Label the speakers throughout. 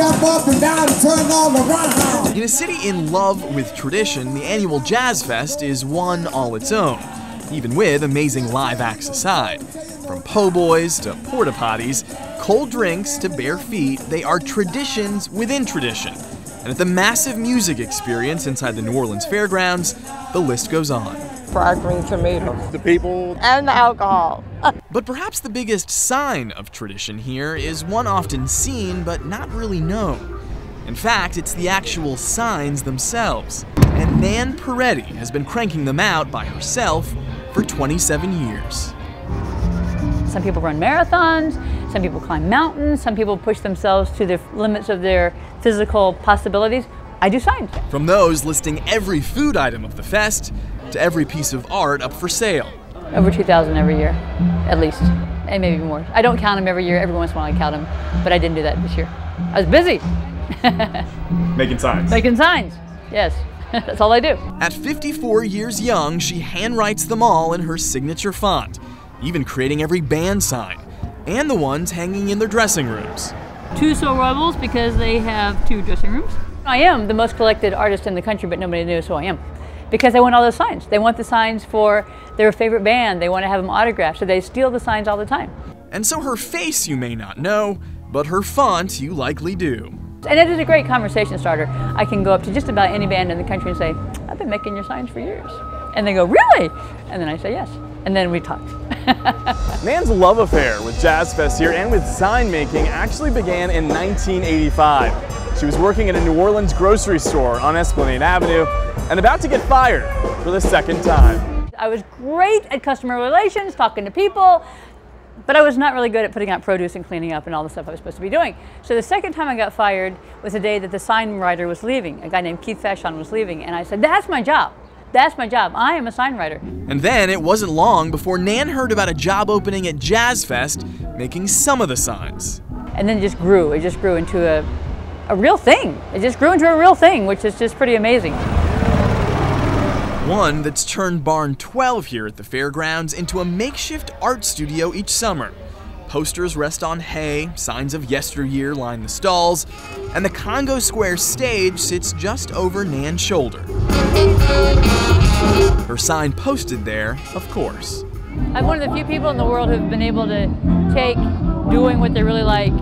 Speaker 1: jump up and down and turn all around.
Speaker 2: In a city in love with tradition, the annual Jazz Fest is one all its own, even with amazing live acts aside. From po' boys to porta potties, cold drinks to bare feet, they are traditions within tradition. And at the massive music experience inside the New Orleans Fairgrounds, the list goes on.
Speaker 3: Fried green tomatoes.
Speaker 4: The people.
Speaker 3: And the alcohol.
Speaker 2: But perhaps the biggest sign of tradition here is one often seen but not really known. In fact, it's the actual signs themselves. And Nan Peretti has been cranking them out by herself for 27 years.
Speaker 5: Some people run marathons, some people climb mountains, some people push themselves to the limits of their physical possibilities. I do signs.
Speaker 2: From those listing every food item of the fest to every piece of art up for sale.
Speaker 5: Over 2,000 every year, at least, and maybe more. I don't count them every year. Every once in a while I count them, but I didn't do that this year. I was busy.
Speaker 4: Making signs.
Speaker 5: Making signs, yes. That's all I do.
Speaker 2: At 54 years young, she handwrites them all in her signature font, even creating every band sign, and the ones hanging in their dressing rooms.
Speaker 5: 2 Soul Rebels because they have 2 dressing rooms. I am the most collected artist in the country, but nobody knows who I am. Because they want all those signs. They want the signs for their favorite band. They want to have them autographed, so they steal the signs all the time.
Speaker 2: And so her face you may not know, but her font you likely do.
Speaker 5: And it is a great conversation starter. I can go up to just about any band in the country and say, I've been making your signs for years. And they go, really? And then I say yes. And then we talk.
Speaker 4: Nan's love affair with Jazz Fest here and with sign making actually began in 1985. She was working at a New Orleans grocery store on Esplanade Avenue and about to get fired for the second time.
Speaker 5: I was great at customer relations, talking to people, but I was not really good at putting out produce and cleaning up and all the stuff I was supposed to be doing. So the second time I got fired was the day that the sign writer was leaving. A guy named Keith Fashon was leaving, and I said, that's my job. That's my job. I am a sign writer.
Speaker 2: And then it wasn't long before Nan heard about a job opening at Jazz Fest, making some of the signs.
Speaker 5: And then it just grew. It just grew into a real thing. It just grew into a real thing, which is just pretty amazing.
Speaker 2: One that's turned Barn 12 here at the fairgrounds into a makeshift art studio each summer. Posters rest on hay, signs of yesteryear line the stalls, and the Congo Square stage sits just over Nan's shoulder. Her sign posted there, of course.
Speaker 5: I'm one of the few people in the world who've been able to take doing what they really like,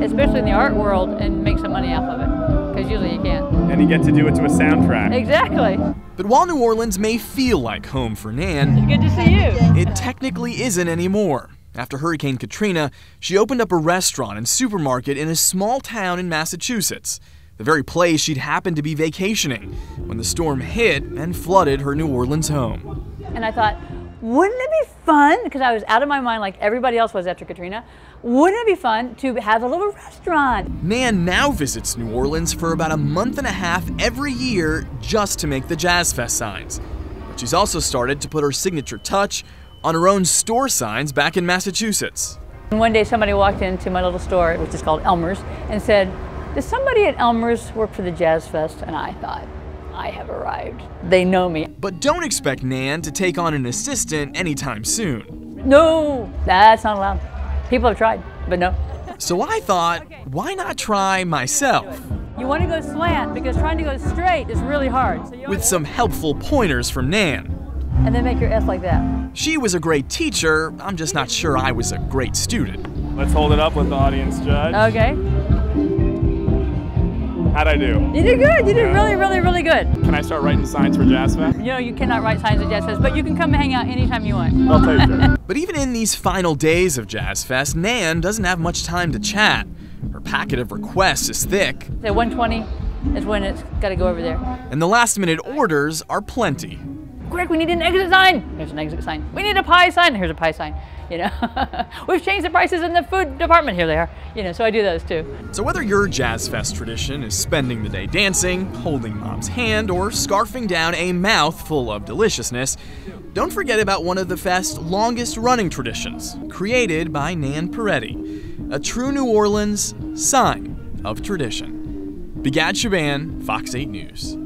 Speaker 5: especially in the art world, and make some money off of it, because usually you can't.
Speaker 4: And you get to do it to a soundtrack.
Speaker 5: Exactly.
Speaker 2: But while New Orleans may feel like home for Nan,
Speaker 5: It's good to see you.
Speaker 2: it technically isn't anymore. After Hurricane Katrina, she opened up a restaurant and supermarket in a small town in Massachusetts, the very place she'd happened to be vacationing when the storm hit and flooded her New Orleans home.
Speaker 5: And I thought, wouldn't it be fun, because I was out of my mind like everybody else was after Katrina, wouldn't it be fun to have a little restaurant?
Speaker 2: Nan now visits New Orleans for about a month and a half every year just to make the Jazz Fest signs. But she's also started to put her signature touch on her own store signs back in Massachusetts.
Speaker 5: And one day somebody walked into my little store, which is called Elmer's, and said, does somebody at Elmer's work for the Jazz Fest? And I thought, I have arrived. They know me.
Speaker 2: But don't expect Nan to take on an assistant anytime soon.
Speaker 5: No, that's not allowed. People have tried, but no.
Speaker 2: So I thought, why not try myself?
Speaker 5: You want to go slant because trying to go straight is really hard. So
Speaker 2: With some helpful pointers from Nan.
Speaker 5: and then make your S like that.
Speaker 2: She was a great teacher, I'm just not sure I was a great student.
Speaker 4: Let's hold it up with the audience judge.
Speaker 5: Okay.
Speaker 4: How'd I do?
Speaker 5: You did good. You did really, really, really good.
Speaker 4: Can I start writing signs for Jazz Fest?
Speaker 5: You know, you cannot write signs at Jazz Fest, but you can come and hang out anytime you want.
Speaker 4: I'll tell you sure.
Speaker 2: But even in these final days of Jazz Fest, Nan doesn't have much time to chat. Her packet of requests is thick.
Speaker 5: So 120 is when it's got to go over there.
Speaker 2: And the last-minute orders are plenty.
Speaker 5: Quick, we need an exit sign. There's an exit sign. We need a pie sign. Here's a pie sign. You know, we've changed the prices in the food department. Here they are. You know, so I do those too.
Speaker 2: So whether your Jazz Fest tradition is spending the day dancing, holding mom's hand, or scarfing down a mouthful of deliciousness, don't forget about one of the fest's longest-running traditions, created by Nan Peretti, a true New Orleans sign of tradition. Begad Shaban, Fox 8 News.